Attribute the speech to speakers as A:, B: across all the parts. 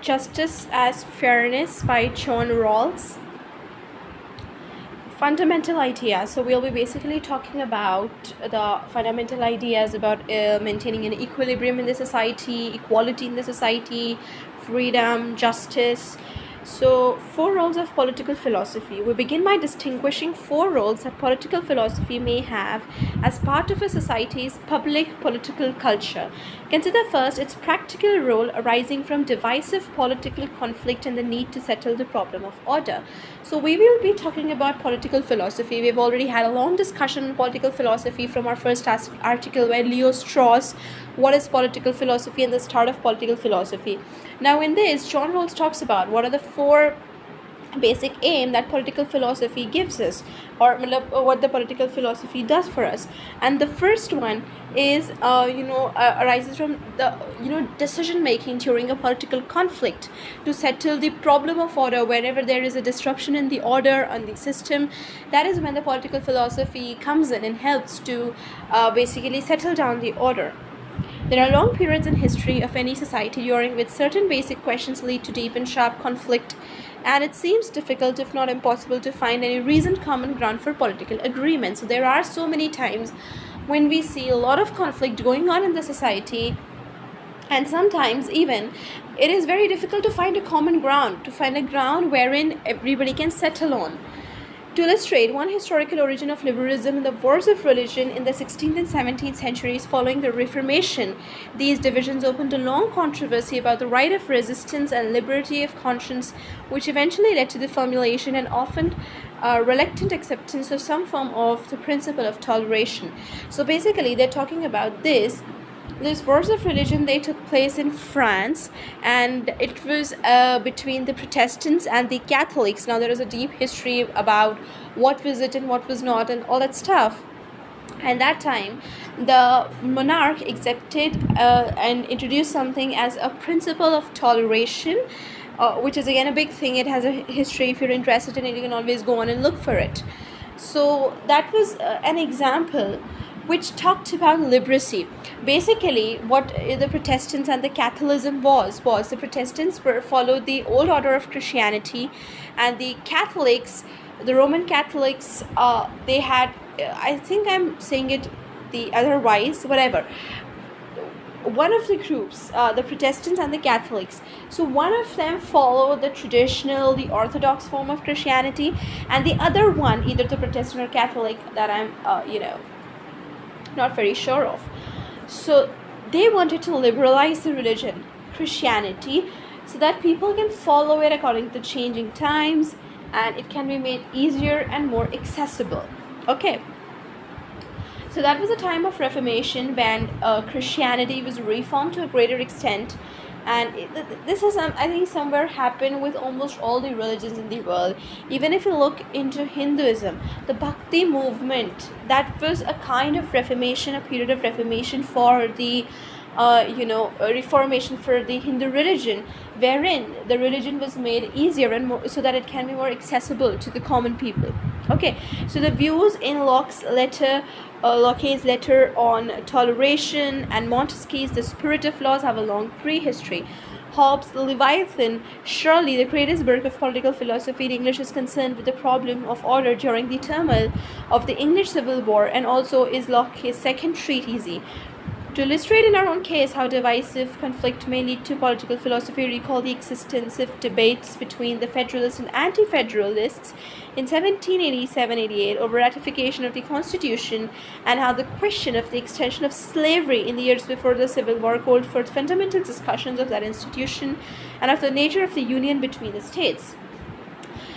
A: Justice as Fairness by John Rawls. Fundamental ideas. So we'll be basically talking about the fundamental ideas about maintaining an equilibrium in the society, equality in the society, freedom, justice. So, 4 roles of political philosophy. We begin by distinguishing 4 roles that political philosophy may have as part of a society's public political culture. Consider first its practical role arising from divisive political conflict and the need to settle the problem of order. So, we will be talking about political philosophy. We've already had a long discussion on political philosophy from our first article where Leo Strauss, what is political philosophy and the start of political philosophy. Now in this, John Rawls talks about what are the 4 basic aim that political philosophy gives us, or what the political philosophy does for us. And the first one is arises from the decision making during a political conflict to settle the problem of order. Whenever there is a disruption in the order and the system, that is when the political philosophy comes in and helps to basically settle down the order. There are long periods in history of any society during which certain basic questions lead to deep and sharp conflict, and it seems difficult, if not impossible, to find any reasoned common ground for political agreement. So there are so many times when we see a lot of conflict going on in the society, and sometimes even it is very difficult to find a common ground, to find a ground wherein everybody can settle on. To illustrate one historical origin of liberalism in the wars of religion in the 16th and 17th centuries following the Reformation, these divisions opened a long controversy about the right of resistance and liberty of conscience, which eventually led to the formulation and often reluctant acceptance of some form of the principle of toleration. So basically, they're talking about these wars of religion. They took place in France, and it was between the Protestants and the Catholics. Now there is a deep history about what was it and what was not and all that stuff. And that time the monarch accepted and introduced something as a principle of toleration, which is again a big thing. It has a history. If you're interested in it, you can always go on and look for it. So that was an example which talked about liberty. Basically, what the Protestants and the Catholicism was the Protestants followed the old order of Christianity, and the Catholics, the Roman Catholics, they had, I think I'm saying it the otherwise, whatever. One of the groups, the Protestants and the Catholics, so one of them followed the traditional, the orthodox form of Christianity, and the other one, either the Protestant or Catholic, that I'm, not very sure of. So they wanted to liberalize the religion, Christianity, so that people can follow it according to changing times, and it can be made easier and more accessible. Okay. So that was a time of Reformation when Christianity was reformed to a greater extent. And this is, I think, somewhere happened with almost all the religions in the world. Even if you look into Hinduism, the Bhakti movement, that was a kind of reformation, a period of reformation for the, reformation for the Hindu religion, wherein the religion was made easier and more, so that it can be more accessible to the common people. Okay, so the views in Locke's letter on toleration and Montesquieu's The Spirit of Laws have a long prehistory. Hobbes' The Leviathan, surely the greatest work of political philosophy in English, is concerned with the problem of order during the turmoil of the English Civil War, and also is Locke's second treatise. To illustrate in our own case how divisive conflict may lead to political philosophy, recall the existence of debates between the Federalists and Anti-Federalists in 1787-88 over ratification of the Constitution, and how the question of the extension of slavery in the years before the Civil War called for fundamental discussions of that institution and of the nature of the union between the states.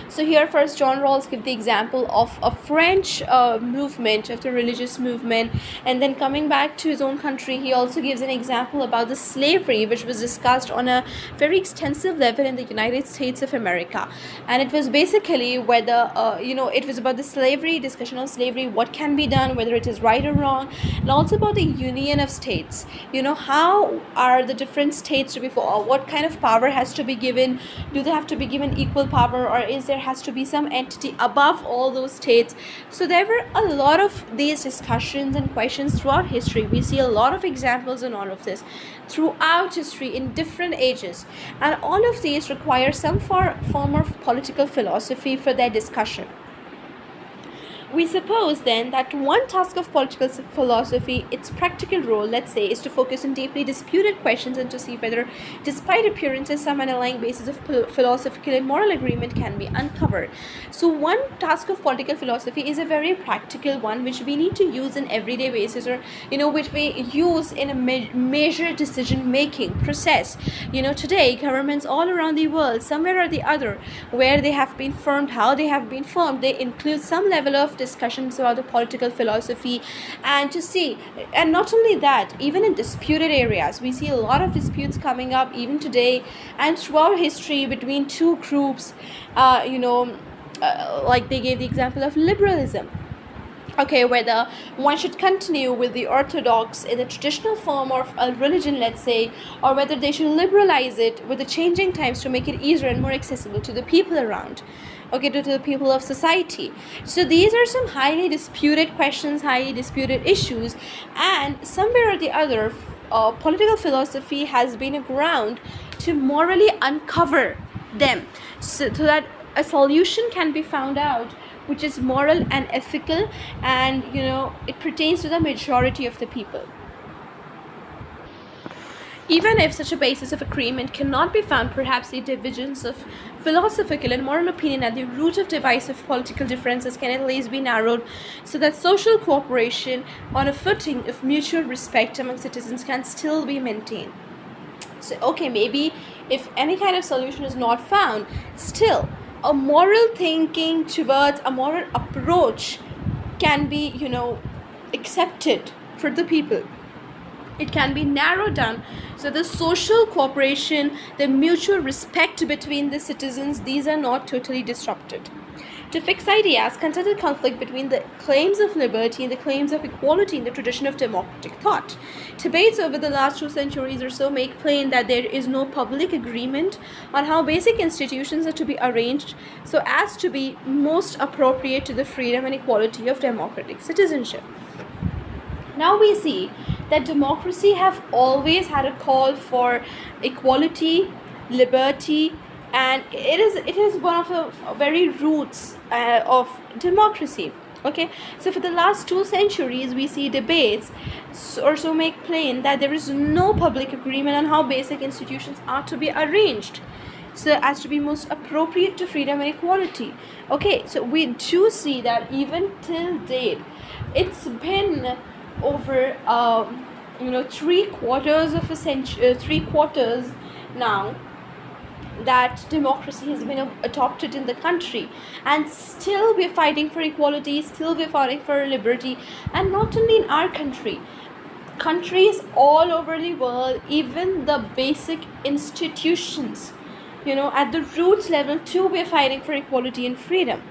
A: So here first John Rawls gives the example of a French movement, of the religious movement, and then coming back to his own country, he also gives an example about the slavery, which was discussed on a very extensive level in the United States of America. And it was basically whether, it was about the slavery, discussion on slavery, what can be done, whether it is right or wrong, and also about the union of states. How are the different states to be, what kind of power has to be given? Do they have to be given equal power, or is there has to be some entity above all those states. So there were a lot of these discussions and questions throughout history. We see a lot of examples in all of this throughout history in different ages, and all of these require some form of political philosophy for their discussion. We suppose then that one task of political philosophy, its practical role, let's say, is to focus on deeply disputed questions and to see whether, despite appearances, some underlying basis of philosophical and moral agreement can be uncovered. So one task of political philosophy is a very practical one, which we need to use in everyday basis, or which we use in a major decision making process. Today governments all around the world, somewhere or the other, where they have been formed, how they have been formed, they include some level of discussions about the political philosophy, and to see, and not only that, even in disputed areas, we see a lot of disputes coming up even today and throughout history between two groups, like they gave the example of liberalism, whether one should continue with the orthodox in the traditional form of a religion, let's say, or whether they should liberalize it with the changing times to make it easier and more accessible to the people around, to the people of society. So these are some highly disputed questions, highly disputed issues, and somewhere or the other, political philosophy has been a ground to morally uncover them, so that a solution can be found out which is moral and ethical, and it pertains to the majority of the people. Even if such a basis of agreement cannot be found, perhaps the divisions of philosophical and moral opinion at the root of divisive political differences can at least be narrowed, so that social cooperation on a footing of mutual respect among citizens can still be maintained. So maybe if any kind of solution is not found, still a moral thinking towards a moral approach can be accepted for the people. It can be narrowed down, so the social cooperation, the mutual respect between the citizens, these are not totally disrupted. To fix ideas, consider conflict between the claims of liberty and the claims of equality in the tradition of democratic thought. Debates over the last 2 centuries or so make plain that there is no public agreement on how basic institutions are to be arranged so as to be most appropriate to the freedom and equality of democratic citizenship. Now we see that democracy have always had a call for equality, liberty, and it is one of the very roots of democracy. So for the last 2 centuries, we see debates also make plain that there is no public agreement on how basic institutions are to be arranged so as to be most appropriate to freedom and equality. So we do see that even till date, it's been over 3/4 of a century, 3/4 now, that democracy has been adopted in the country, and still we're fighting for equality, still we're fighting for liberty. And not only in our country, countries all over the world, even the basic institutions, at the roots level too, we're fighting for equality and freedom.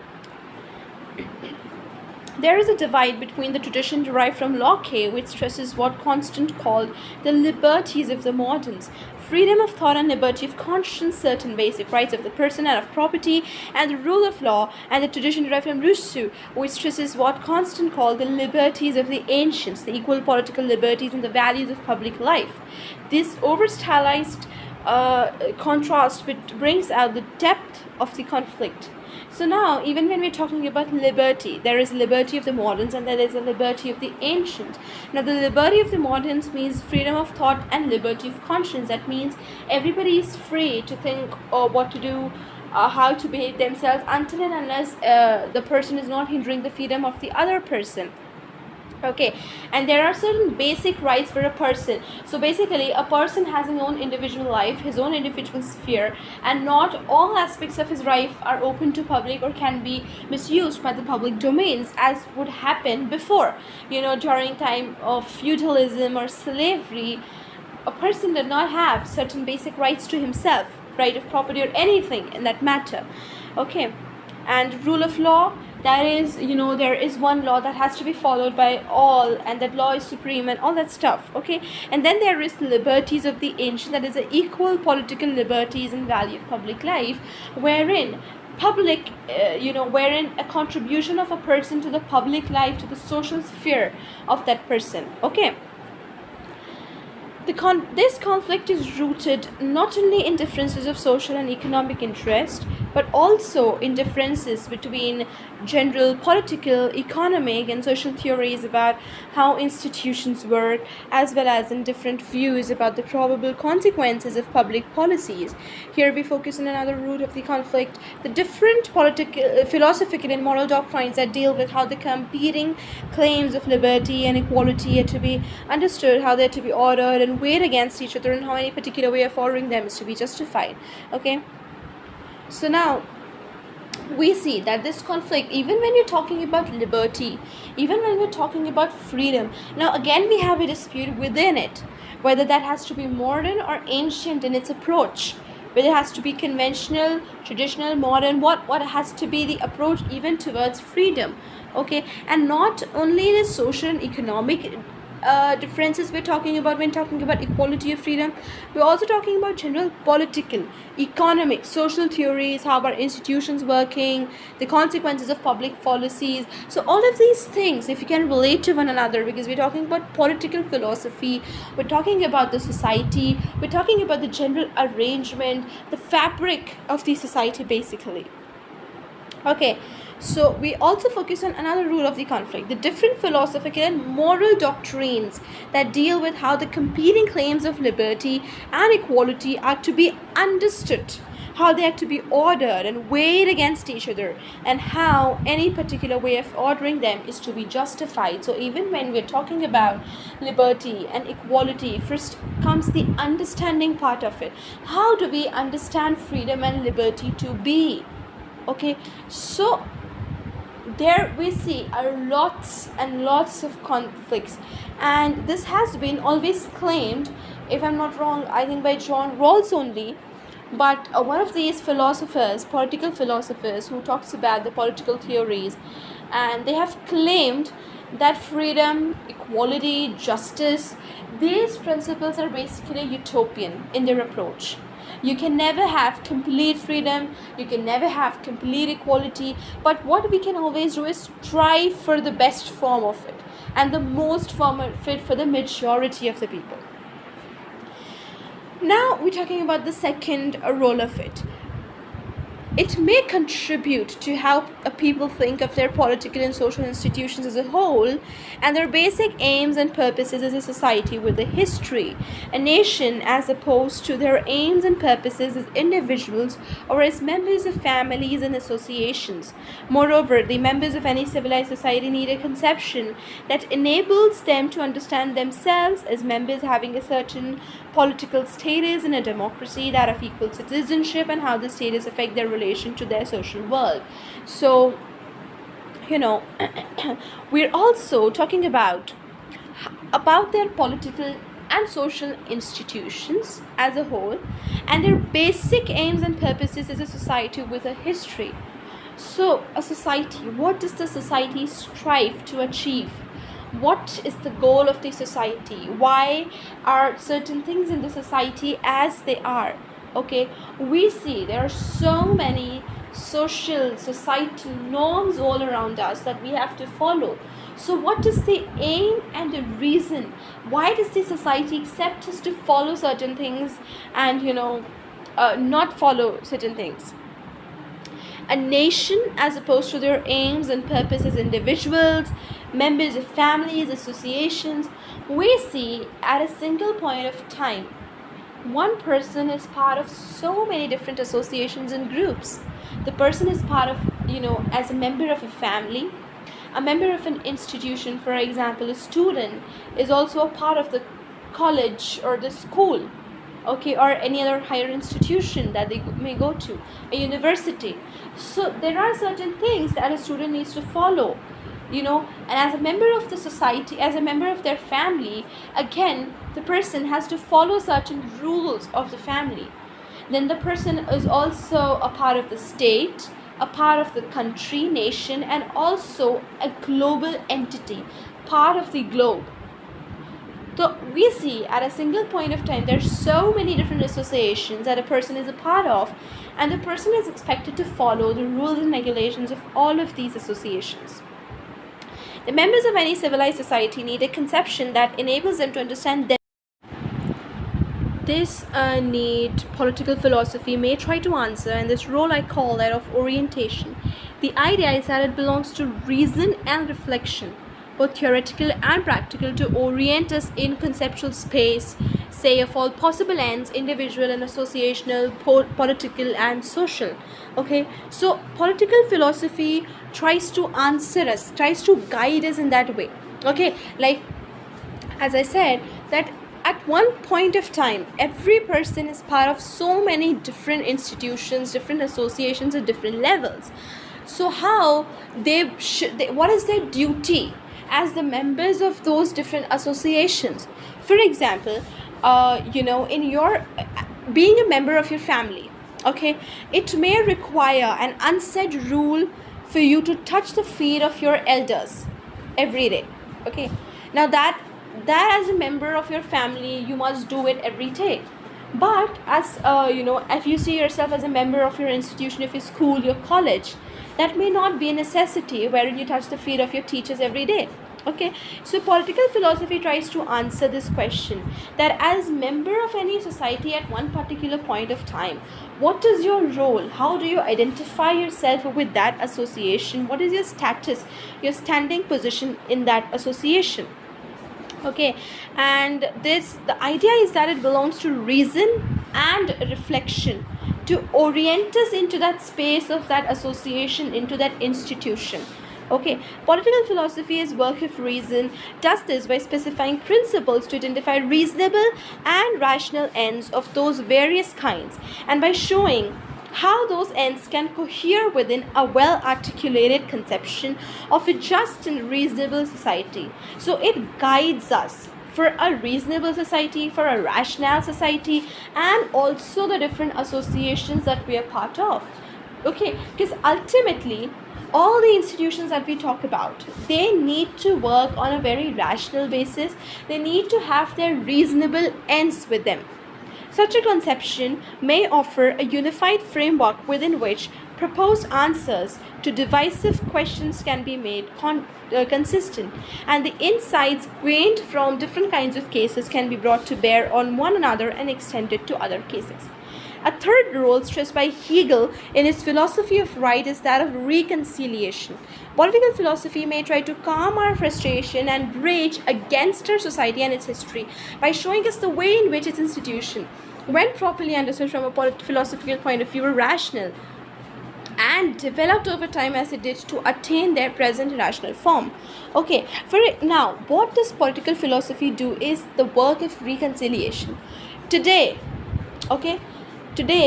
A: There is a divide between the tradition derived from Locke, which stresses what Constant called the liberties of the moderns, freedom of thought and liberty of conscience, certain basic rights of the person and of property, and the rule of law, and the tradition derived from Rousseau, which stresses what Constant called the liberties of the ancients, the equal political liberties and the values of public life. This over-stylized contrast brings out the depth of the conflict. So now, even when we're talking about liberty, there is liberty of the moderns and there is a liberty of the ancients. Now, the liberty of the moderns means freedom of thought and liberty of conscience. That means everybody is free to think what to do, how to behave themselves, until and unless the person is not hindering the freedom of the other person. And there are certain basic rights for a person. So basically, a person has his own individual life, his own individual sphere, and not all aspects of his life are open to public or can be misused by the public domains, as would happen before. During time of feudalism or slavery, a person did not have certain basic rights to himself, right of property or anything in that matter. And rule of law, that is, there is one law that has to be followed by all, and that law is supreme and all that stuff. And then there is liberties of the ancient, that is the equal political liberties and value of public life, wherein public, wherein a contribution of a person to the public life, to the social sphere of that person. Okay, this conflict is rooted not only in differences of social and economic interest, but also in differences between general political, economic, and social theories about how institutions work, as well as in different views about the probable consequences of public policies. Here we focus on another root of the conflict: the different political, philosophical, and moral doctrines that deal with how the competing claims of liberty and equality are to be understood, how they're to be ordered and weighed against each other, and how any particular way of ordering them is to be justified. Okay, so now we see that this conflict, even when you're talking about liberty, even when we're talking about freedom, now again we have a dispute within it, whether that has to be modern or ancient in its approach, whether it has to be conventional, traditional, modern, what has to be the approach even towards freedom. Okay, and not only the social and economic differences we're talking about when talking about equality of freedom, we're also talking about general political, economic, social theories, how our institutions working, the consequences of public policies. So all of these things, if you can relate to one another, because we're talking about political philosophy, we're talking about the society, we're talking about the general arrangement, the fabric of the society basically. Okay, so we also focus on another rule of the conflict: the different philosophical and moral doctrines that deal with how the competing claims of liberty and equality are to be understood, how they are to be ordered and weighed against each other, and how any particular way of ordering them is to be justified. So even when we're talking about liberty and equality, first comes the understanding part of it. How do we understand freedom and liberty to be? Okay, so there we see lots and lots of conflicts, and this has been always claimed, if I'm not wrong, I think by John Rawls only. But one of these philosophers, political philosophers, who talks about the political theories, and they have claimed that freedom, equality, justice, these principles are basically utopian in their approach. You can never have complete freedom, you can never have complete equality, but what we can always do is strive for the best form of it and the most form of it for the majority of the people. Now we're talking about the second role of it. It may contribute to how people think of their political and social institutions as a whole, and their basic aims and purposes as a society with a history, a nation, as opposed to their aims and purposes as individuals or as members of families and associations. Moreover, the members of any civilized society need a conception that enables them to understand themselves as members having a certain political status in a democracy, that of equal citizenship, and how the status affect their relation to their social world. So, we're also talking about their political and social institutions as a whole, and their basic aims and purposes as a society with a history. So, a society, what does the society strive to achieve? What is the goal of the society? Why are certain things in the society as they are? Okay, we see there are so many social, societal norms all around us that we have to follow. So what is the aim and the reason? Why does the society accept us to follow certain things and not follow certain things? A nation, as opposed to their aims and purposes as individuals, members of families, associations, we see at a single point of time, one person is part of so many different associations and groups. The person is part of, as a member of a family, a member of an institution. For example, a student is also a part of the college or the school, okay, or any other higher institution that they may go to, a university. So there are certain things that a student needs to follow, and as a member of the society, as a member of their family, again, the person has to follow certain rules of the family. Then the person is also a part of the state, a part of the country, nation, and also a global entity, part of the globe. So we see at a single point of time there's so many different associations that a person is a part of, and the person is expected to follow the rules and regulations of all of these associations. The members of any civilized society need a conception that enables them to understand them. This need political philosophy may try to answer, and this role I call that of orientation. The idea is that it belongs to reason and reflection, both theoretical and practical, to orient us in conceptual space, say of all possible ends, individual and associational, political and social. Okay, so political philosophy tries to answer us, tries to guide us in that way. Okay, like as I said, that at one point of time every person is part of so many different institutions, different associations at different levels. So how what is their duty as the members of those different associations? For example, in your being a member of your family, okay, it may require an unsaid rule for you to touch the feet of your elders every day. Okay, now that as a member of your family you must do it every day. But as if you see yourself as a member of your institution, if your school, your college, that may not be a necessity wherein you touch the feet of your teachers every day. Okay, so political philosophy tries to answer this question, that as member of any society at one particular point of time, what is your role? How do you identify yourself with that association? What is your status, your standing position in that association? Okay, and the idea is that it belongs to reason and reflection, to orient us into that space of that association, into that institution. Okay, political philosophy is work of reason, does this by specifying principles to identify reasonable and rational ends of those various kinds, and by showing how those ends can cohere within a well-articulated conception of a just and reasonable society. So it guides us for a reasonable society, for a rational society, and also the different associations that we are part of. Okay, because ultimately all the institutions that we talk about, they need to work on a very rational basis. They need to have their reasonable ends with them. Such a conception may offer a unified framework within which proposed answers to divisive questions can be made consistent, and the insights gained from different kinds of cases can be brought to bear on one another and extended to other cases. A third role stressed by Hegel in his philosophy of right is that of reconciliation. Political philosophy may try to calm our frustration and rage against our society and its history by showing us the way in which its institution, when properly understood from a philosophical point of view, are rational and developed over time as it did to attain their present rational form. Okay, now what does political philosophy do is the work of reconciliation. Today,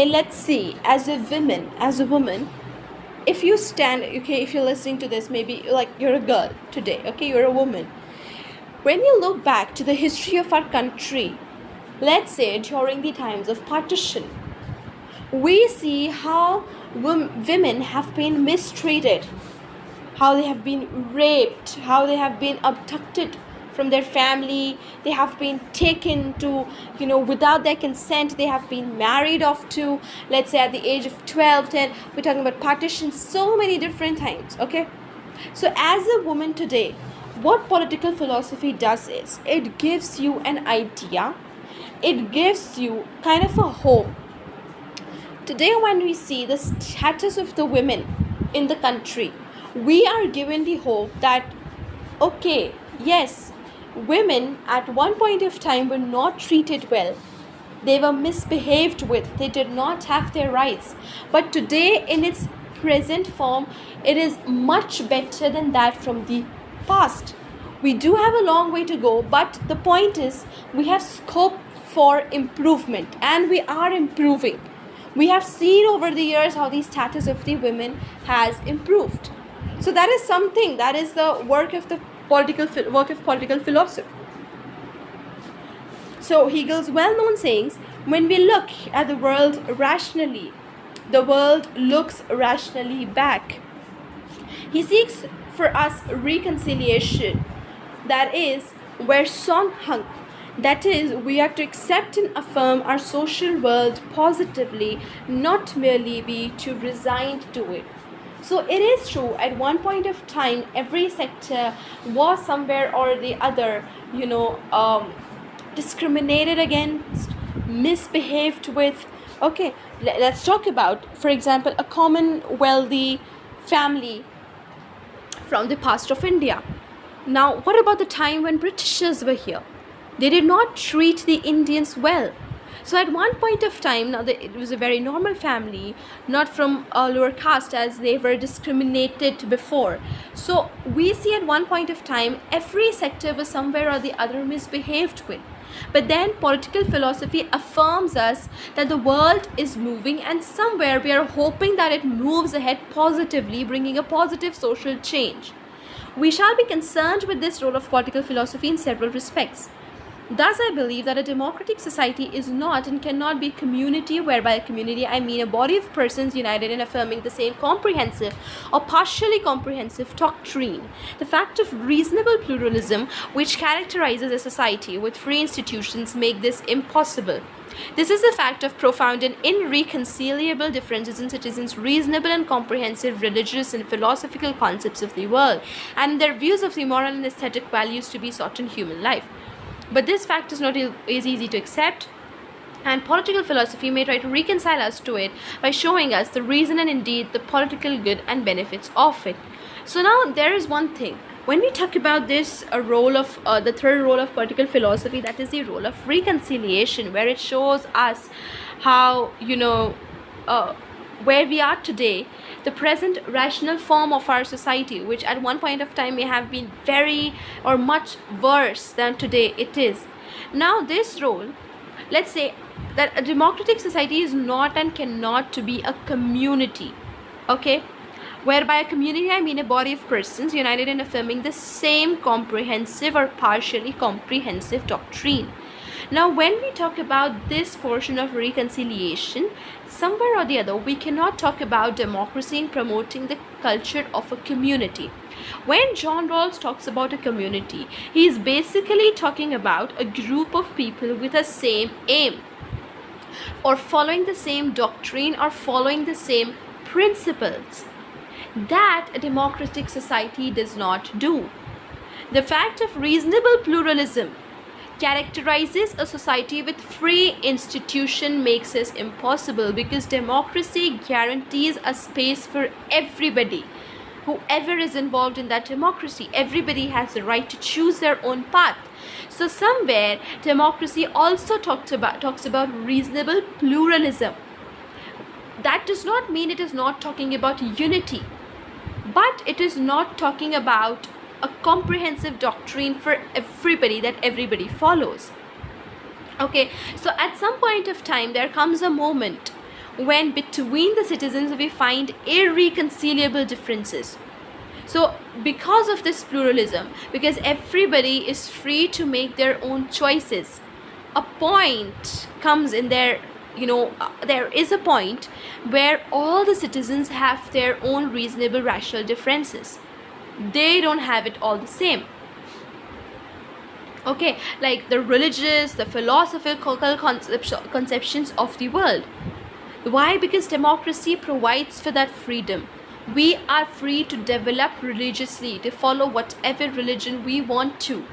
A: let's see, as a woman, if you stand, okay, if you're listening to this, maybe like you're a girl today, okay, you're a woman. When you look back to the history of our country, let's say during the times of partition, we see how women have been mistreated, how they have been raped, how they have been abducted from their family, they have been taken to, without their consent, they have been married off to, let's say at the age of 12, 10, we're talking about partition so many different times, okay? So as a woman today, what political philosophy does is, it gives you an idea, it gives you kind of a hope. Today when we see the status of the women in the country, we are given the hope that, okay, yes, women at one point of time were not treated well, they were misbehaved with, they did not have their rights, but today in its present form, it is much better than that from the past. We do have a long way to go, but the point is, we have scope for improvement and we are improving. We have seen over the years how the status of the women has improved. So that is something, that is the work of political philosophy. So Hegel's well-known sayings, when we look at the world rationally, the world looks rationally back. He seeks for us reconciliation, that is where Son Hung, That is, we are to accept and affirm our social world positively, not merely be too resigned to it. So it is true, at one point of time, every sector was somewhere or the other, discriminated against, misbehaved with. Okay, let's talk about, for example, a common wealthy family from the past of India. Now, what about the time when Britishers were here? They did not treat the Indians well. So at one point of time, now it was a very normal family, not from a lower caste, as they were discriminated before. So we see at one point of time, every sector was somewhere or the other misbehaved with. But then political philosophy affirms us that the world is moving, and somewhere we are hoping that it moves ahead positively, bringing a positive social change. We shall be concerned with this role of political philosophy in several respects. Thus, I believe that a democratic society is not and cannot be a community, whereby a community I mean a body of persons united in affirming the same comprehensive or partially comprehensive doctrine. The fact of reasonable pluralism, which characterizes a society with free institutions, make this impossible. This is the fact of profound and irreconcilable differences in citizens' reasonable and comprehensive religious and philosophical concepts of the world, and their views of the moral and aesthetic values to be sought in human life. But this fact is not easy to accept, and political philosophy may try to reconcile us to it by showing us the reason and indeed the political good and benefits of it. So now there is one thing. When we talk about this role of the third role of political philosophy, that is the role of reconciliation, where it shows us how, where we are today, the present rational form of our society, which at one point of time may have been very or much worse than today it is. Now this role, let's say that a democratic society is not and cannot to be a community, okay, whereby a community I mean a body of persons united in affirming the same comprehensive or partially comprehensive doctrine. Now, when we talk about this portion of reconciliation, somewhere or the other, we cannot talk about democracy in promoting the culture of a community. When John Rawls talks about a community, he is basically talking about a group of people with the same aim, or following the same doctrine, or following the same principles. That a democratic society does not do. The fact of reasonable pluralism characterizes a society with free institution makes this impossible, because democracy guarantees a space for everybody. Whoever is involved in that democracy, everybody has the right to choose their own path. So somewhere democracy also talks about reasonable pluralism. That does not mean it is not talking about unity, but it is not talking about a comprehensive doctrine for everybody that everybody follows. Okay, so at some point of time there comes a moment when between the citizens we find irreconcilable differences. So because of this pluralism, because everybody is free to make their own choices, a point comes in there, there is a point where all the citizens have their own reasonable rational differences. They don't have it all the same. Okay, like the religious, the philosophical conceptions of the world. Why? Because democracy provides for that freedom. We are free to develop religiously, to follow whatever religion we want to,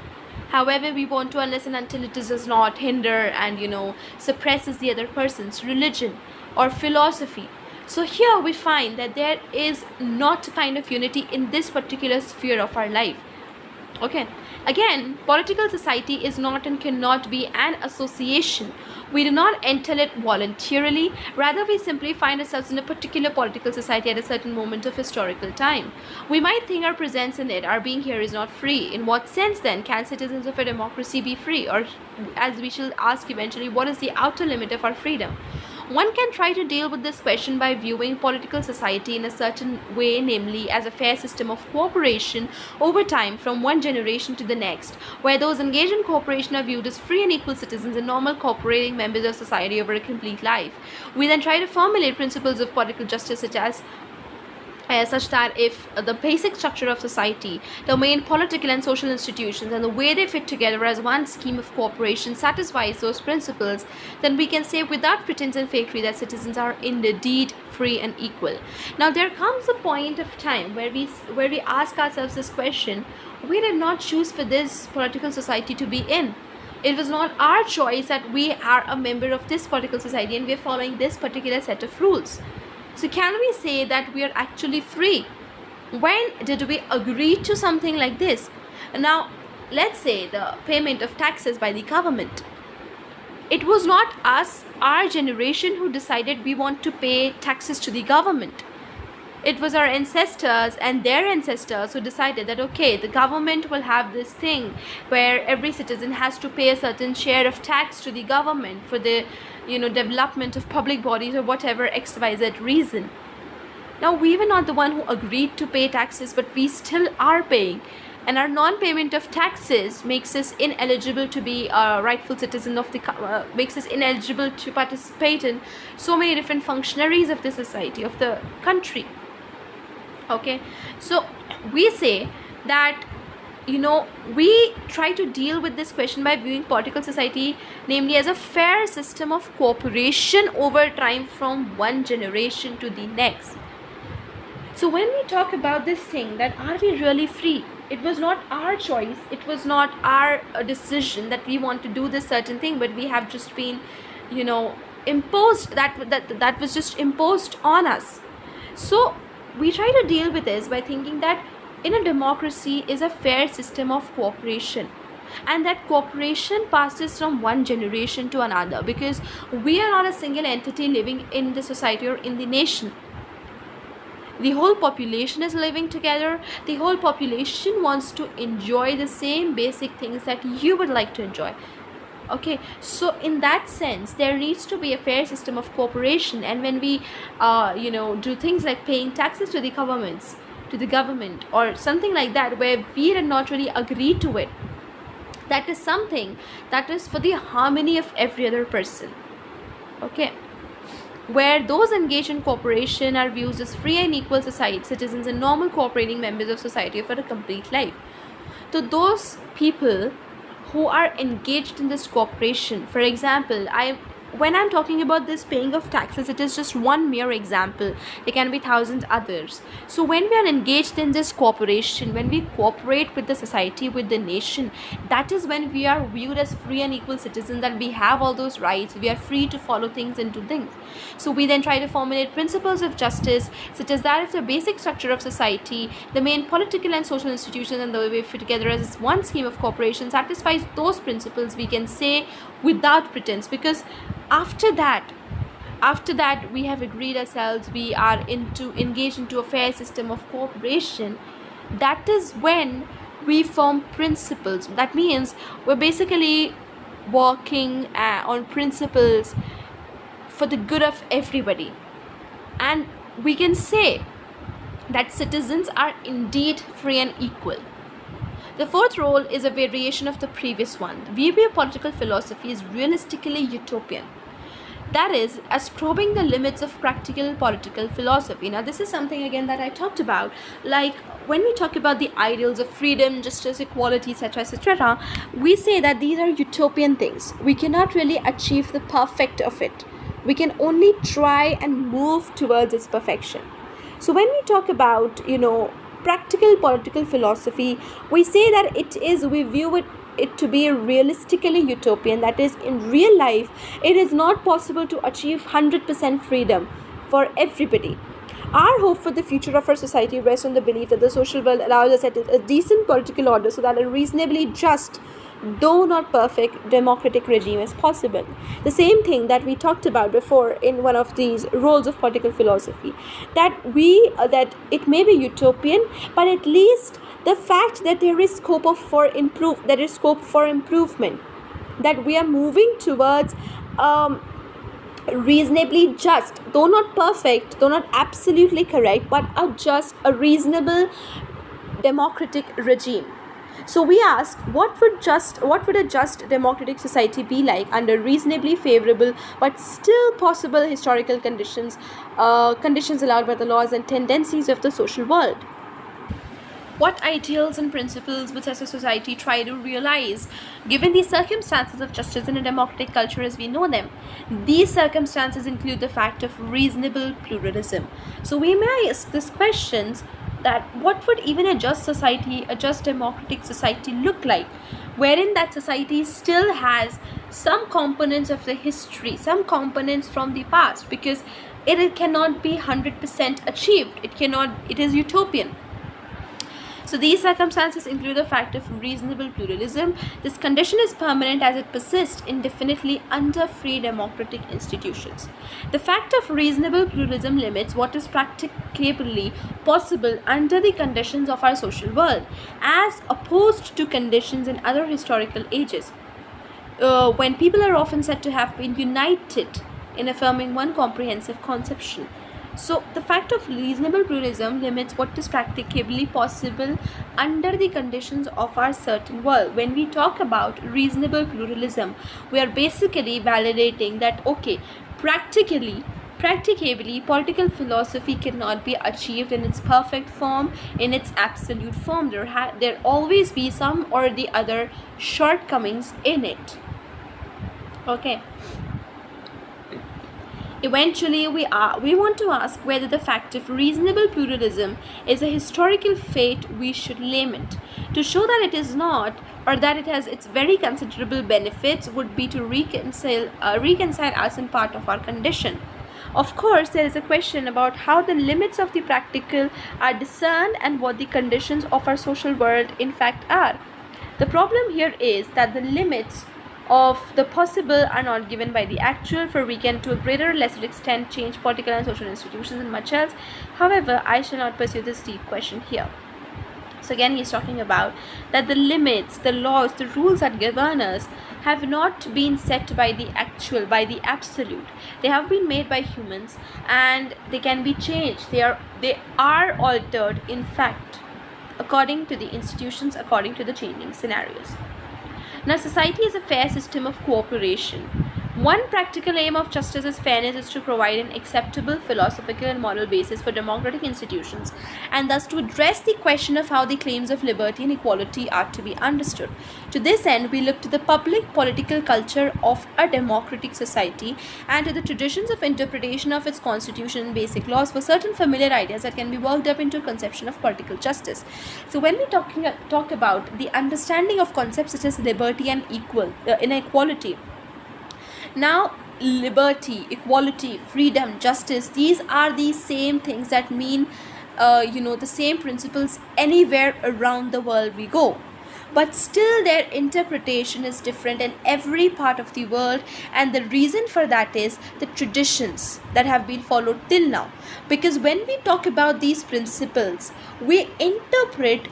A: however we want to, unless and until it does not hinder and suppresses the other person's religion or philosophy. So here we find that there is not a kind of unity in this particular sphere of our life. Okay, again, political society is not and cannot be an association. We do not enter it voluntarily. Rather, we simply find ourselves in a particular political society at a certain moment of historical time. We might think our presence in it, our being here, is not free. In what sense then can citizens of a democracy be free? Or, as we shall ask eventually, what is the outer limit of our freedom? One can try to deal with this question by viewing political society in a certain way, namely as a fair system of cooperation over time from one generation to the next, where those engaged in cooperation are viewed as free and equal citizens and normal cooperating members of society over a complete life. We then try to formulate principles of political justice, such as such that if the basic structure of society, the main political and social institutions, and the way they fit together as one scheme of cooperation satisfies those principles, then we can say without pretense and fakery that citizens are indeed free and equal. Now there comes a point of time where we ask ourselves this question: we did not choose for this political society to be in. It was not our choice that we are a member of this political society and we are following this particular set of rules. So can we say that we are actually free? When did we agree to something like this? Now, let's say the payment of taxes by the government. It was not us, our generation, who decided we want to pay taxes to the government. It was our ancestors and their ancestors who decided that, okay, the government will have this thing where every citizen has to pay a certain share of tax to the government for the development of public bodies or whatever XYZ reason. Now we were not the one who agreed to pay taxes, but we still are paying, and our non-payment of taxes makes us ineligible to be a rightful citizen of the makes us ineligible to participate in so many different functionaries of the society, of the country. Okay, so we say that we try to deal with this question by viewing political society namely as a fair system of cooperation over time from one generation to the next. So when we talk about this thing, that are we really free? It was not our choice, it was not our decision that we want to do this certain thing, but we have just been imposed, that was just imposed on us. So we try to deal with this by thinking that in a democracy is a fair system of cooperation, and that cooperation passes from one generation to another, because we are not a single entity living in the society or in the nation. The whole population is living together. The whole population wants to enjoy the same basic things that you would like to enjoy. Okay, so in that sense there needs to be a fair system of cooperation. And when we do things like paying taxes to the government or something like that, where we did not really agree to it, that is something that is for the harmony of every other person. Okay, where those engaged in cooperation are viewed as free and equal society citizens and normal cooperating members of society for a complete life. So those people who are engaged in this cooperation, for example, when I'm talking about this paying of taxes, it is just one mere example. There can be thousands others. So when we are engaged in this cooperation, when we cooperate with the society, with the nation, that is when we are viewed as free and equal citizens, that we have all those rights, we are free to follow things and do things. So we then try to formulate principles of justice, such as that if the basic structure of society, the main political and social institutions, and the way we fit together as one scheme of cooperation satisfies those principles, we can say without pretense, because after that we have agreed ourselves, we are engaged into a fair system of cooperation. That is when we form principles. That means we're basically working on principles for the good of everybody, and we can say that citizens are indeed free and equal. The fourth role is a variation of the previous one. The view of political philosophy is realistically utopian. That is, as probing the limits of practical political philosophy. Now, this is something again that I talked about. Like when we talk about the ideals of freedom, justice, equality, etc., etc., we say that these are utopian things. We cannot really achieve the perfect of it. We can only try and move towards its perfection. So when we talk about, practical political philosophy, we say that we view it to be realistically utopian. That is, in real life it is not possible to achieve 100% freedom for everybody. Our hope for the future of our society rests on the belief that the social world allows us a decent political order, so that a reasonably just, though not perfect, democratic regime is possible. The same thing that we talked about before in one of these roles of political philosophy, that it may be utopian, but at least the fact that there is scope for improvement, that we are moving towards reasonably just, though not perfect, though not absolutely correct, but a reasonable democratic regime. So we ask, what would a just democratic society be like under reasonably favorable but still possible historical conditions, conditions allowed by the laws and tendencies of the social world? What ideals and principles would such a society try to realize given the circumstances of justice in a democratic culture as we know them? These circumstances include the fact of reasonable pluralism. So we may ask these questions, that what would even a just society, a just democratic society look like, wherein that society still has some components of the history, some components from the past, because it cannot be 100% achieved. It is utopian. So these circumstances include the fact of reasonable pluralism. This condition is permanent as it persists indefinitely under free democratic institutions. The fact of reasonable pluralism limits what is practicably possible under the conditions of our social world, as opposed to conditions in other historical ages, when people are often said to have been united in affirming one comprehensive conception. So the fact of reasonable pluralism limits what is practicably possible under the conditions of our certain world. When we talk about reasonable pluralism, we are basically validating that, okay, practicably political philosophy cannot be achieved in its perfect form, in its absolute form. There always be some or the other shortcomings in it. Okay. Eventually, we want to ask whether the fact of reasonable pluralism is a historical fate we should lament. To show that it is not, or that it has its very considerable benefits, would be to reconcile us in part of our condition. Of course, there is a question about how the limits of the practical are discerned and what the conditions of our social world in fact are. The problem here is that the limits of the possible are not given by the actual, for we can to a greater or lesser extent change political and social institutions and much else. However, I shall not pursue this deep question here. So again, he is talking about that the limits, the laws, the rules that govern us have not been set by the actual, by the absolute. They have been made by humans and they can be changed. They are altered, in fact, according to the institutions, according to the changing scenarios. Now, society is a fair system of cooperation. One practical aim of justice as fairness is to provide an acceptable philosophical and moral basis for democratic institutions, and thus to address the question of how the claims of liberty and equality are to be understood. To this end, we look to the public political culture of a democratic society and to the traditions of interpretation of its constitution and basic laws for certain familiar ideas that can be worked up into a conception of political justice. So when we talk about the understanding of concepts such as liberty and inequality, now, liberty, equality, freedom, justice, these are the same things that mean, the same principles anywhere around the world we go. But still their interpretation is different in every part of the world, and the reason for that is the traditions that have been followed till now. Because when we talk about these principles, we interpret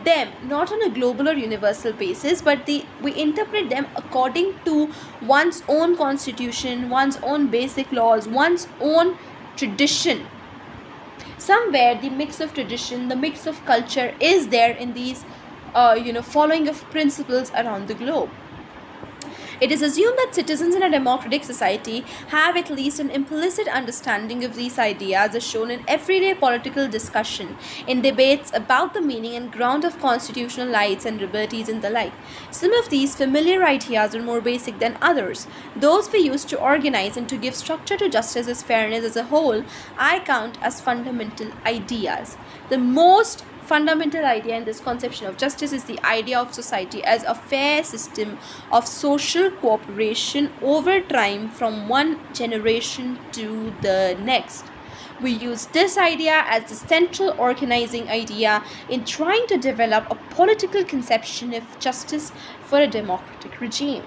A: them not on a global or universal basis, but we interpret them according to one's own constitution, one's own basic laws, one's own tradition. Somewhere the mix of tradition, the mix of culture is there in these following of principles around the globe. It is assumed that citizens in a democratic society have at least an implicit understanding of these ideas as shown in everyday political discussion, in debates about the meaning and ground of constitutional rights and liberties and the like. Some of these familiar ideas are more basic than others. Those we use to organize and to give structure to justice as fairness as a whole, I count as fundamental ideas. The most fundamental idea in this conception of justice is the idea of society as a fair system of social cooperation over time from one generation to the next. We use this idea as the central organizing idea in trying to develop a political conception of justice for a democratic regime.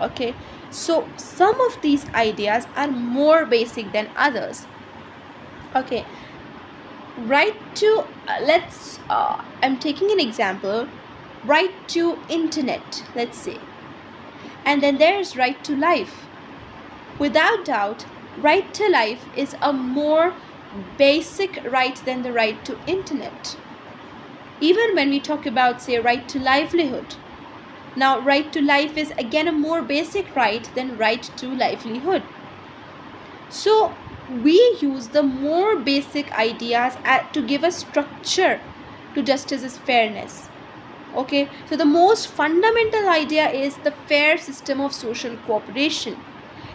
A: Okay, so some of these ideas are more basic than others. Okay, right to I'm taking an example, right to internet, let's say, and then there's right to life. Without doubt, right to life is a more basic right than the right to internet. Even when we talk about, say, right to livelihood. Now, right to life is again a more basic right than right to livelihood. So we use the more basic ideas to give a structure to justice's fairness. Okay, so the most fundamental idea is the fair system of social cooperation.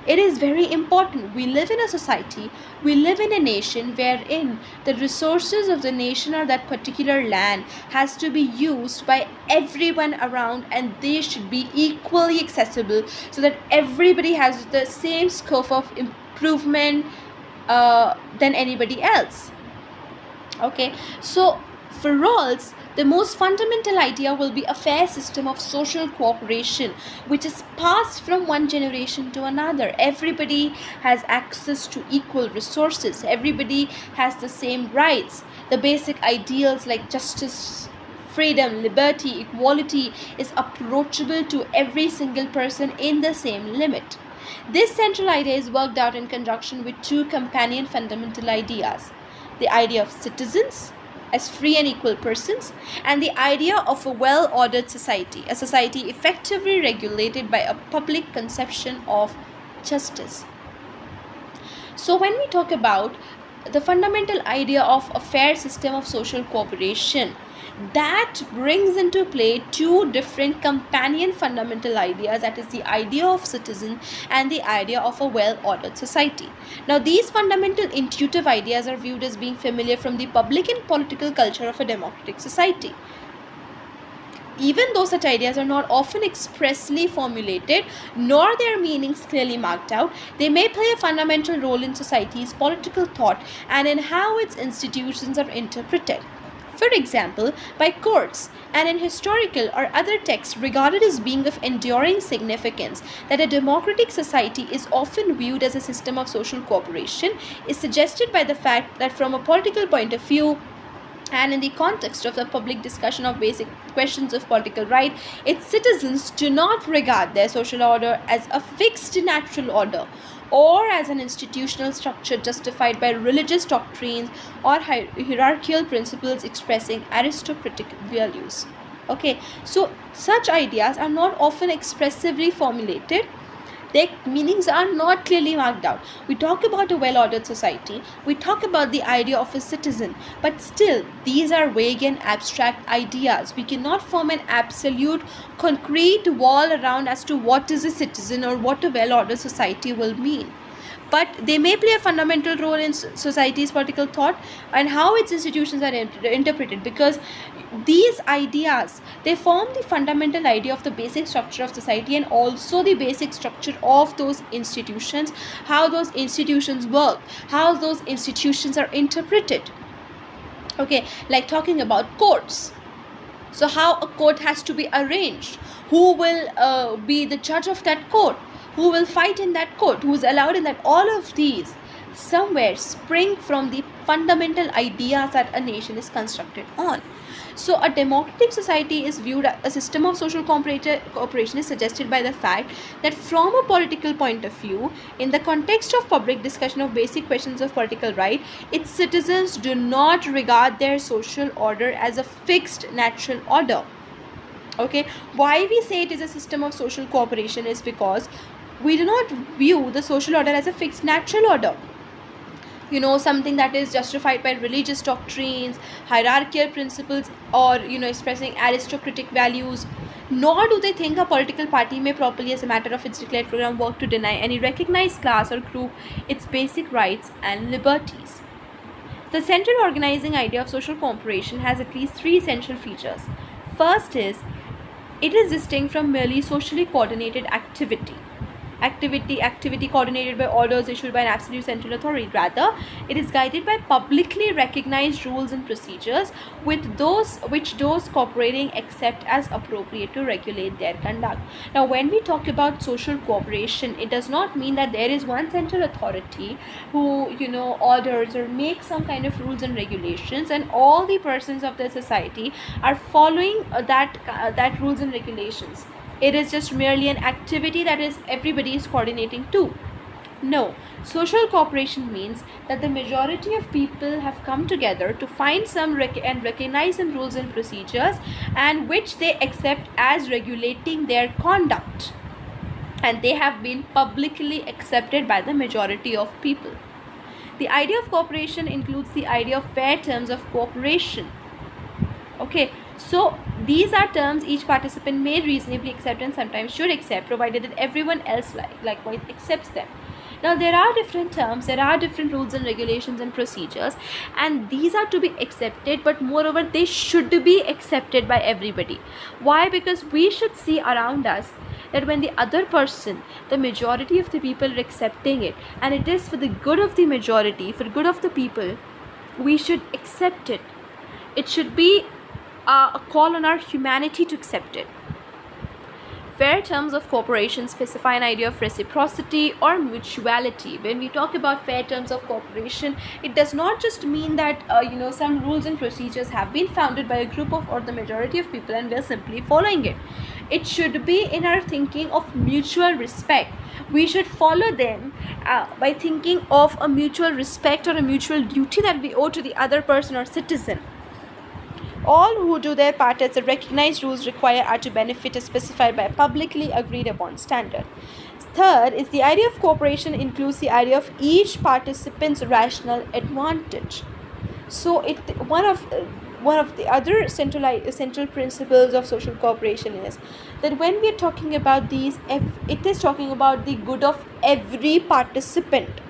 A: It is very important. We live in a society, we live in a nation wherein the resources of the nation or that particular land has to be used by everyone around, and they should be equally accessible so that everybody has the same scope of improvement than anybody else. Okay, so for Rawls, the most fundamental idea will be a fair system of social cooperation, which is passed from one generation to another. Everybody has access to equal resources. Everybody has the same rights. The basic ideals like justice, freedom, liberty, equality is approachable to every single person in the same limit. This central idea is worked out in conjunction with two companion fundamental ideas: the idea of citizens as free and equal persons, and the idea of a well-ordered society, a society effectively regulated by a public conception of justice. So when we talk about the fundamental idea of a fair system of social cooperation, that brings into play two different companion fundamental ideas, that is the idea of citizen and the idea of a well-ordered society. Now these fundamental intuitive ideas are viewed as being familiar from the public and political culture of a democratic society. Even though such ideas are not often expressly formulated, nor their meanings clearly marked out, they may play a fundamental role in society's political thought and in how its institutions are interpreted. For example, by courts, and in historical or other texts regarded as being of enduring significance, that a democratic society is often viewed as a system of social cooperation is suggested by the fact that from a political point of view, and in the context of the public discussion of basic questions of political right, its citizens do not regard their social order as a fixed natural order or as an institutional structure justified by religious doctrines or hierarchical principles expressing aristocratic values. Okay, so such ideas are not often expressively formulated. Their meanings are not clearly marked out. We talk about a well-ordered society, we talk about the idea of a citizen, but still these are vague and abstract ideas. We cannot form an absolute concrete wall around as to what is a citizen or what a well-ordered society will mean. But they may play a fundamental role in society's political thought and how its institutions are interpreted, because these ideas, they form the fundamental idea of the basic structure of society and also the basic structure of those institutions, how those institutions work, how those institutions are interpreted. Okay, like talking about courts. So how a court has to be arranged, who will be the judge of that court, who will fight in that court, who is allowed in that. All of these somewhere spring from the fundamental ideas that a nation is constructed on. So a democratic society is viewed as a system of social cooperation is suggested by the fact that from a political point of view, in the context of public discussion of basic questions of political right, its citizens do not regard their social order as a fixed natural order. Okay, why we say it is a system of social cooperation is because we do not view the social order as a fixed natural order, something that is justified by religious doctrines, hierarchical principles, or expressing aristocratic values. Nor do they think a political party may properly, as a matter of its declared program, work to deny any recognized class or group its basic rights and liberties. The central organizing idea of social cooperation has at least three essential features. First is, it is distinct from merely socially coordinated activity coordinated by orders issued by an absolute central authority. Rather, it is guided by publicly recognized rules and procedures which those cooperating accept as appropriate to regulate their conduct. Now, when we talk about social cooperation, it does not mean that there is one central authority who orders or makes some kind of rules and regulations, and all the persons of the society are following that rules and regulations. It is just merely an activity that is everybody is coordinating to. No, social cooperation means that the majority of people have come together to find some and recognize some rules and procedures and which they accept as regulating their conduct, and they have been publicly accepted by the majority of people. The idea of cooperation includes the idea of fair terms of cooperation. Okay, so these are terms each participant may reasonably accept and sometimes should accept, provided that everyone else likewise accepts them. Now, there are different terms, there are different rules and regulations and procedures, and these are to be accepted, but moreover, they should be accepted by everybody. Why? Because we should see around us that when the other person, the majority of the people are accepting it, and it is for the good of the majority, for the good of the people, we should accept it. It should be a call on our humanity to accept it. Fair terms of cooperation specify an idea of reciprocity or mutuality. When we talk about fair terms of cooperation, it does not just mean that some rules and procedures have been founded by a group of or the majority of people and we are simply following it. It should be in our thinking of mutual respect. We should follow them by thinking of a mutual respect or a mutual duty that we owe to the other person or citizen. All who do their part as the recognized rules require are to benefit as specified by a publicly agreed upon standard. Third is the idea of cooperation includes the idea of each participant's rational advantage. So one of the other central principles of social cooperation is that when we are talking about these, it is talking about the good of every participant,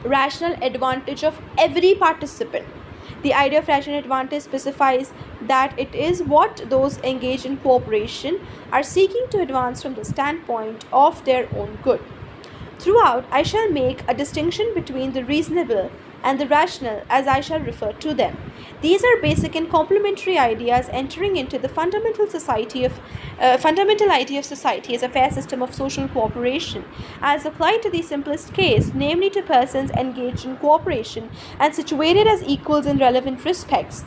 A: rational advantage of every participant. The idea of rational advantage specifies that it is what those engaged in cooperation are seeking to advance from the standpoint of their own good. Throughout, I shall make a distinction between the reasonable and the rational as I shall refer to them. These are basic and complementary ideas entering into the fundamental idea of society as a fair system of social cooperation, as applied to the simplest case, namely to persons engaged in cooperation and situated as equals in relevant respects.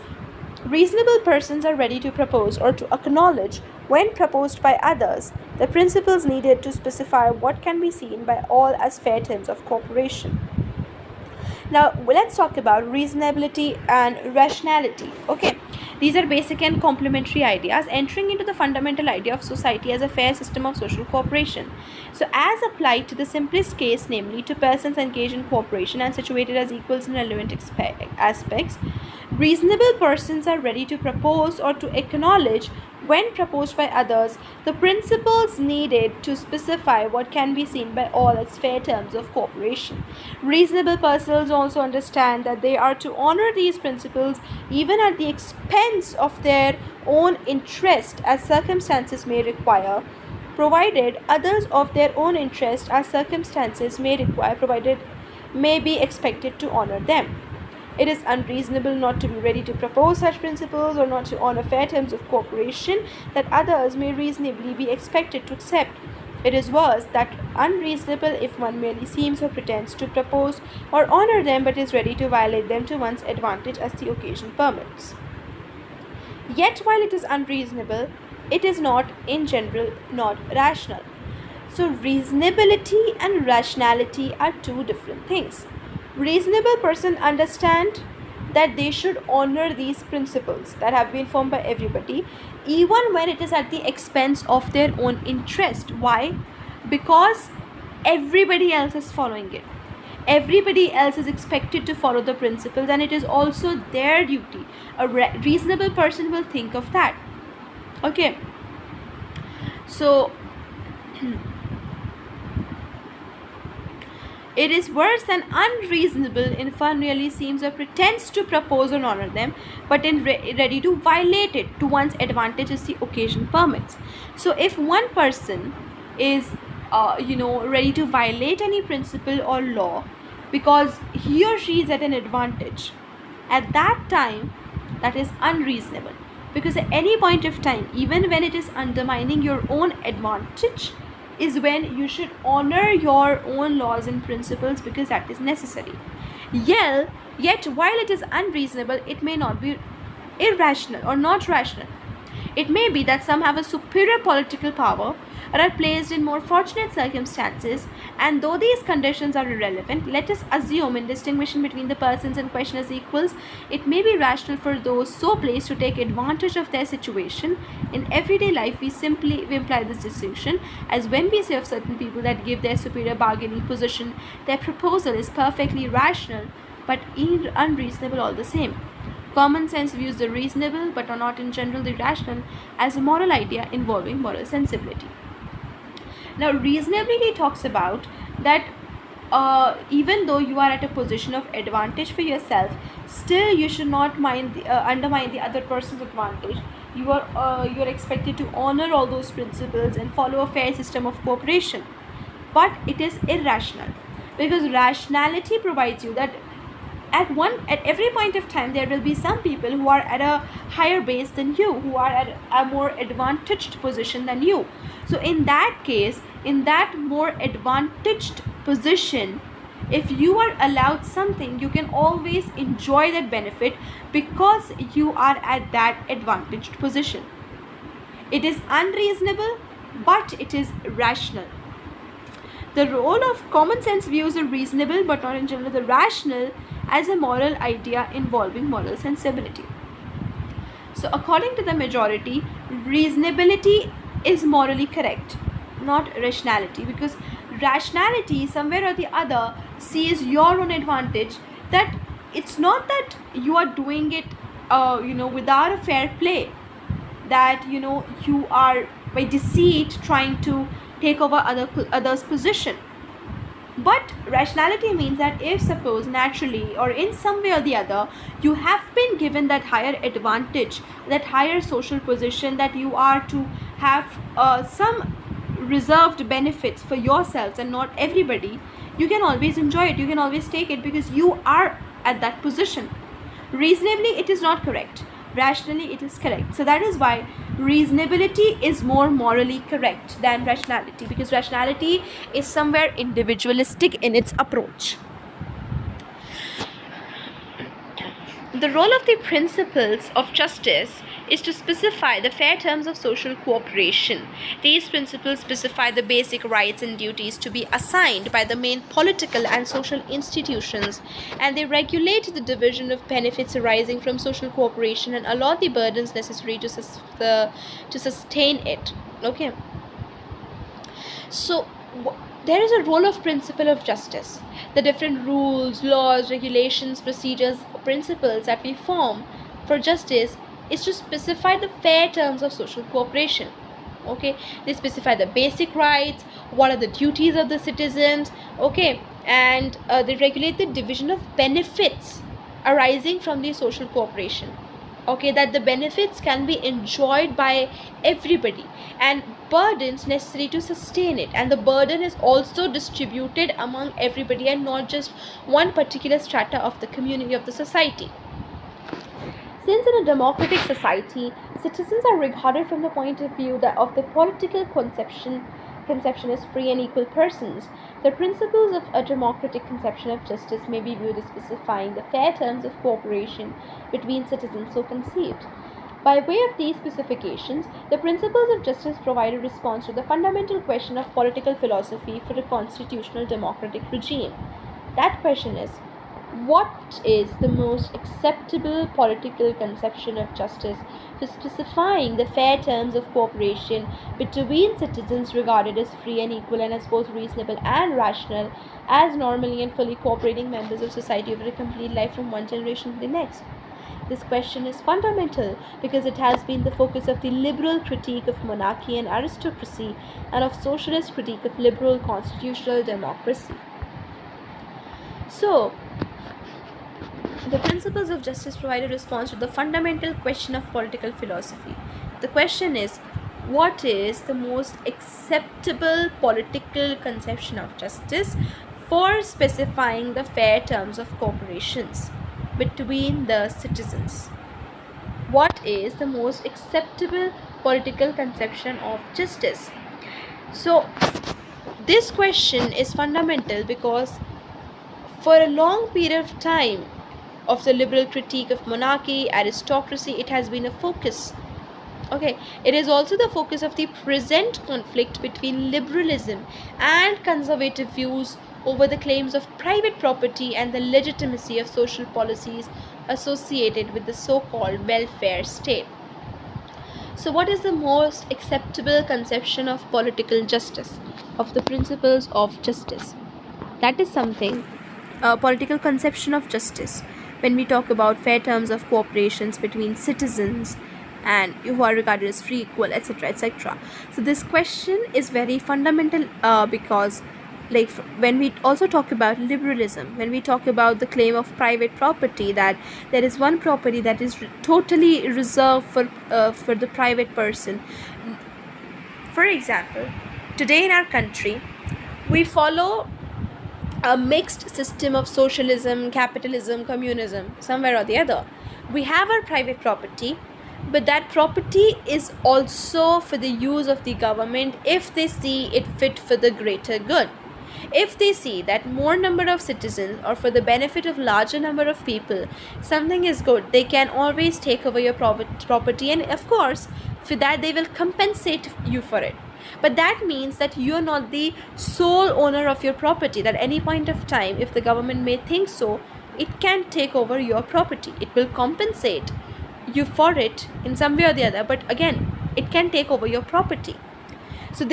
A: Reasonable persons are ready to propose or to acknowledge, when proposed by others, the principles needed to specify what can be seen by all as fair terms of cooperation. Now, let's talk about reasonability and rationality. Okay, these are basic and complementary ideas entering into the fundamental idea of society as a fair system of social cooperation. So, as applied to the simplest case, namely to persons engaged in cooperation and situated as equals in relevant aspects, reasonable persons are ready to propose or to acknowledge, when proposed by others, the principles needed to specify what can be seen by all as fair terms of cooperation. Reasonable persons also understand that they are to honor these principles even at the expense of their own interest as circumstances may require, provided others of their own interest as circumstances may require, provided may be expected to honor them. It is unreasonable not to be ready to propose such principles or not to honor fair terms of cooperation that others may reasonably be expected to accept. It is worse that unreasonable if one merely seems or pretends to propose or honor them but is ready to violate them to one's advantage as the occasion permits. Yet while it is unreasonable, it is not in general not rational. So reasonability and rationality are two different things. Reasonable persons understand that they should honor these principles that have been formed by everybody, even when it is at the expense of their own interest. Why? Because everybody else is following it. Everybody else is expected to follow the principles, and it is also their duty. A reasonable person will think of that. Okay. So it is worse than unreasonable if one really seems or pretends to propose or honor them, but in ready to violate it to one's advantage as the occasion permits. So if one person is ready to violate any principle or law because he or she is at an advantage, at that time that is unreasonable, because at any point of time, even when it is undermining your own advantage, is when you should honor your own laws and principles, because that is necessary. Yet while it is unreasonable, it may not be irrational or not rational. It may be that some have a superior political power or are placed in more fortunate circumstances, and though these conditions are irrelevant, let us assume in distinguishing between the persons in question as equals, it may be rational for those so placed to take advantage of their situation. In everyday life, we imply this distinction, as when we say of certain people that give their superior bargaining position, their proposal is perfectly rational but unreasonable all the same. Common sense views the reasonable, but are not in general the rational, as a moral idea involving moral sensibility. Now, reasonability talks about that even though you are at a position of advantage for yourself, still you should not undermine the other person's advantage. You are expected to honor all those principles and follow a fair system of cooperation. But it is irrational, because rationality provides you that at every point of time there will be some people who are at a higher base than you, who are at a more advantaged position than you. So in that case, in that more advantaged position, if you are allowed something, you can always enjoy that benefit because you are at that advantaged position. It is unreasonable, but it is rational. The role of common sense views are reasonable but not in general the rational, as a moral idea involving moral sensibility. So according to the majority, reasonability is morally correct, not rationality, because rationality somewhere or the other sees your own advantage, that it's not that you are doing it without a fair play, that you are by deceit trying to take over others' position. But rationality means that if suppose naturally or in some way or the other you have been given that higher advantage, that higher social position, that you are to have some reserved benefits for yourselves and not everybody, you can always enjoy it, you can always take it because you are at that position. Reasonably it is not correct, rationally it is correct. So that is why reasonability is more morally correct than rationality, because rationality is somewhere individualistic in its approach. The role of the principles of justice is to specify the fair terms of social cooperation. These principles specify the basic rights and duties to be assigned by the main political and social institutions, and they regulate the division of benefits arising from social cooperation and allot the burdens necessary to sustain it. Okay. So there is a role of principle of justice. The different rules, laws, regulations, procedures, principles that we form for justice is to specify the fair terms of social cooperation. Okay, they specify the basic rights, what are the duties of the citizens, okay, and they regulate the division of benefits arising from the social cooperation. Okay, that the benefits can be enjoyed by everybody, and burdens necessary to sustain it, and the burden is also distributed among everybody and not just one particular strata of the community, of the society. Since in a democratic society, citizens are regarded from the point of view of the political conception as free and equal persons, the principles of a democratic conception of justice may be viewed as specifying the fair terms of cooperation between citizens so conceived. By way of these specifications, the principles of justice provide a response to the fundamental question of political philosophy for a constitutional democratic regime. That question is, what is the most acceptable political conception of justice for specifying the fair terms of cooperation between citizens regarded as free and equal and as both reasonable and rational, as normally and fully cooperating members of society over a complete life from one generation to the next? This question is fundamental because it has been the focus of the liberal critique of monarchy and aristocracy and of socialist critique of liberal constitutional democracy. So, the principles of justice provide a response to the fundamental question of political philosophy. The question is, what is the most acceptable political conception of justice for specifying the fair terms of cooperations between the citizens? What is the most acceptable political conception of justice? So, this question is fundamental because for a long period of time of the liberal critique of monarchy, aristocracy, it has been a focus Okay, it is also the focus of the present conflict between liberalism and conservative views over the claims of private property and the legitimacy of social policies associated with the so called welfare state. So, what is the most acceptable conception of political justice, of the principles of justice? That is something, a political conception of justice, when we talk about fair terms of cooperations between citizens and who are regarded as free, equal, etc., etc. So this question is very fundamental, because like when we also talk about liberalism, when we talk about the claim of private property, that there is one property that is totally reserved for the private person. For example, today in our country we follow a mixed system of socialism, capitalism, communism, somewhere or the other. We have our private property, but that property is also for the use of the government if they see it fit for the greater good. If they see that more number of citizens or for the benefit of larger number of people, something is good, they can always take over your property, and of course, for that they will compensate you for it. But that means that you're not the sole owner of your property, that at any point of time, if the government may think so, it can take over your property. It will compensate you for it in some way or the other, but again, it can take over your property. So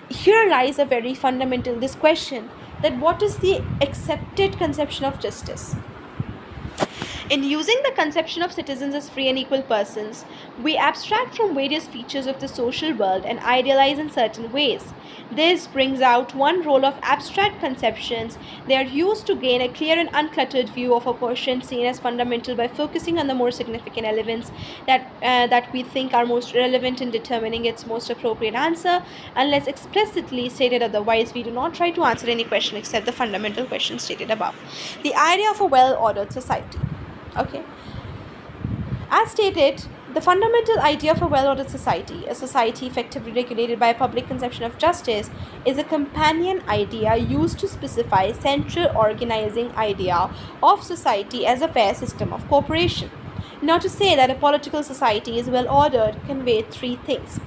A: here lies a very fundamental this question, that what is the accepted conception of justice? In using the conception of citizens as free and equal persons, we abstract from various features of the social world and idealize in certain ways. This brings out one role of abstract conceptions. They are used to gain a clear and uncluttered view of a question seen as fundamental by focusing on the more significant elements that we think are most relevant in determining its most appropriate answer. Unless explicitly stated otherwise, we do not try to answer any question except the fundamental question stated above. The idea of a well-ordered society. Okay. As stated, the fundamental idea of a well-ordered society, a society effectively regulated by a public conception of justice, is a companion idea used to specify central organizing idea of society as a fair system of cooperation. Now, to say that a political society is well-ordered convey three things.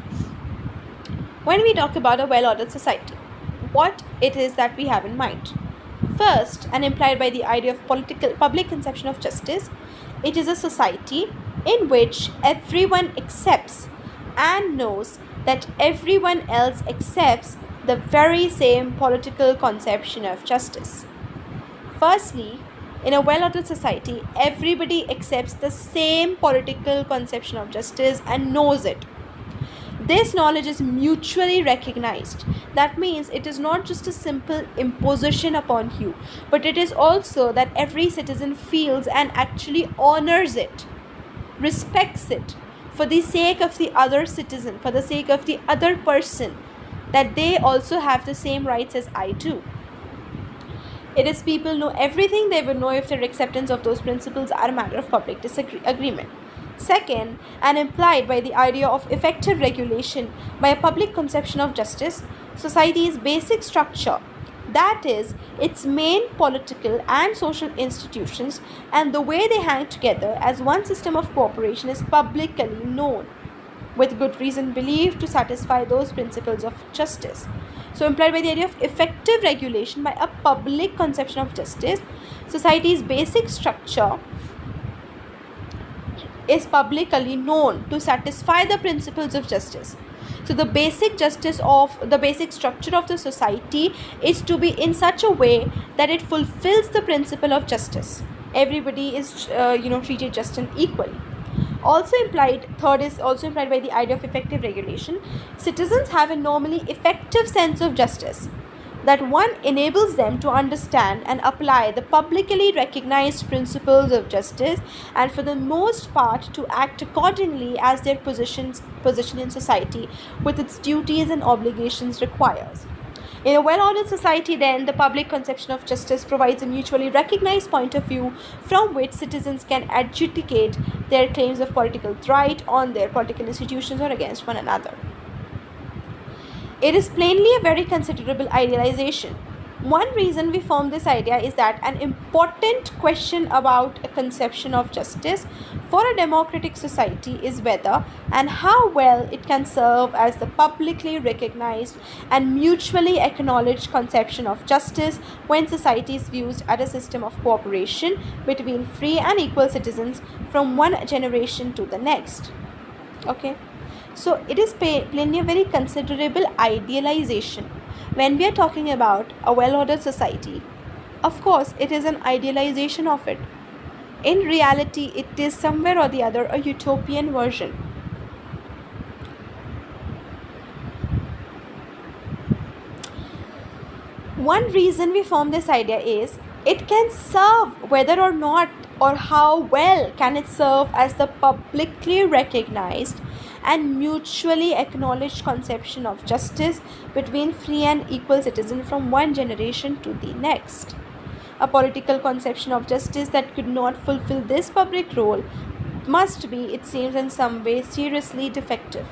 A: When we talk about a well-ordered society, what it is that we have in mind? First, and implied by the idea of public conception of justice, it is a society in which everyone accepts and knows that everyone else accepts the very same political conception of justice. Firstly, in a well-ordered society, everybody accepts the same political conception of justice and knows it. This knowledge is mutually recognized. That means it is not just a simple imposition upon you, but it is also that every citizen feels and actually honors it, respects it, for the sake of the other citizen, for the sake of the other person, that they also have the same rights as I do. It is people know everything, they will know if their acceptance of those principles are a matter of public agreement. Second, and implied by the idea of effective regulation by a public conception of justice, society's basic structure, that is, its main political and social institutions and the way they hang together as one system of cooperation, is publicly known, with good reason believed to satisfy those principles of justice. So, implied by the idea of effective regulation by a public conception of justice, society's basic structure is publicly known to satisfy the principles of justice. So the basic structure of the society is to be in such a way that it fulfills the principle of justice. Everybody is treated just and equally. Third is also implied by the idea of effective regulation. Citizens have a normally effective sense of justice, that one enables them to understand and apply the publicly recognized principles of justice, and for the most part to act accordingly as their position in society with its duties and obligations requires. In a well-ordered society, then, the public conception of justice provides a mutually recognized point of view from which citizens can adjudicate their claims of political right on their political institutions or against one another. It is plainly a very considerable idealization. One reason we form this idea is that an important question about a conception of justice for a democratic society is whether and how well it can serve as the publicly recognized and mutually acknowledged conception of justice when society is viewed as a system of cooperation between free and equal citizens from one generation to the next. Okay, so it is plainly a very considerable idealization when we are talking about a well-ordered society. Of course, it is an idealization of it. In reality, it is somewhere or the other a utopian version. One reason we form this idea is it can serve, whether or not or how well can it serve as the publicly recognized and mutually acknowledged conception of justice between free and equal citizens from one generation to the next. A political conception of justice that could not fulfill this public role must be, it seems, in some way seriously defective.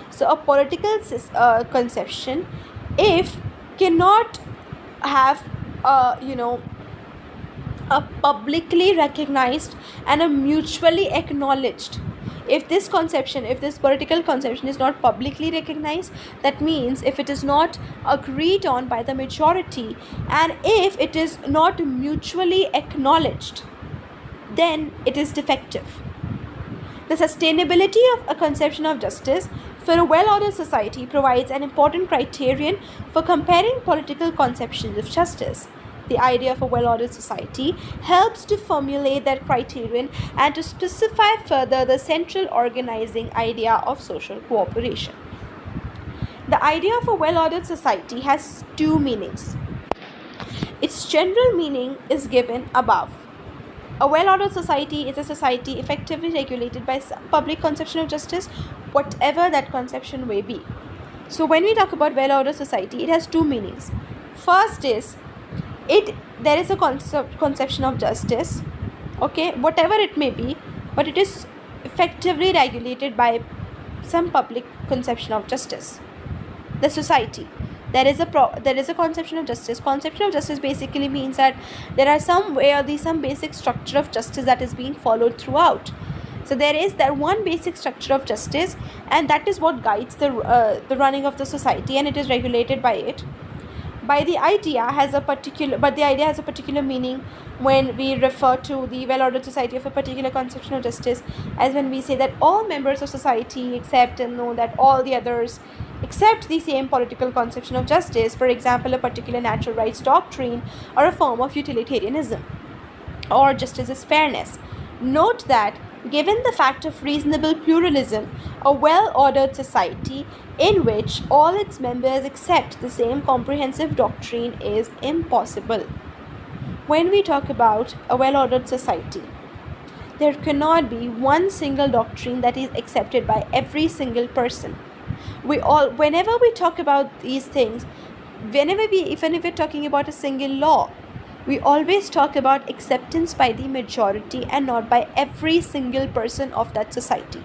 A: So a political conception, if cannot have a publicly recognized and a mutually acknowledged, if this political conception is not publicly recognized, that means if it is not agreed on by the majority and if it is not mutually acknowledged, then it is defective. The sustainability of a conception of justice for a well-ordered society provides an important criterion for comparing political conceptions of justice. The idea of a well-ordered society helps to formulate that criterion and to specify further the central organizing idea of social cooperation. The idea of a well-ordered society has two meanings. Its general meaning is given above. A well-ordered society is a society effectively regulated by some public conception of justice, whatever that conception may be. So when we talk about well-ordered society, it has two meanings. First is, there is a conception of justice, okay, whatever it may be, but it is effectively regulated by some public conception of justice. The society, there is a conception of justice. Conception of justice basically means that there are some basic structure of justice that is being followed throughout. So there is that one basic structure of justice, and that is what guides the running of the society, and it is regulated by it. The idea has a particular meaning when we refer to the well-ordered society of a particular conception of justice, as when we say that all members of society accept and know that all the others accept the same political conception of justice, for example, a particular natural rights doctrine or a form of utilitarianism, or justice is fairness. Note that given the fact of reasonable pluralism, a well-ordered society in which all its members accept the same comprehensive doctrine is impossible. When we talk about a well-ordered society, there cannot be one single doctrine that is accepted by every single person. Whenever we talk about these things, even if we're talking about a single law, we always talk about acceptance by the majority and not by every single person of that society.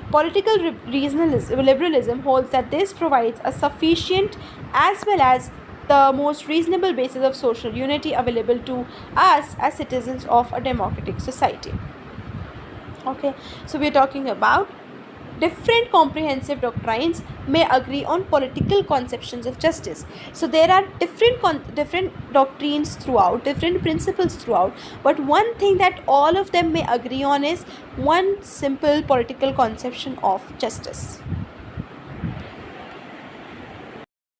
A: Political liberalism holds that this provides a sufficient as well as the most reasonable basis of social unity available to us as citizens of a democratic society. Okay, so we're talking about different comprehensive doctrines may agree on political conceptions of justice. So there are different doctrines throughout, different principles throughout, but one thing that all of them may agree on is one simple political conception of justice.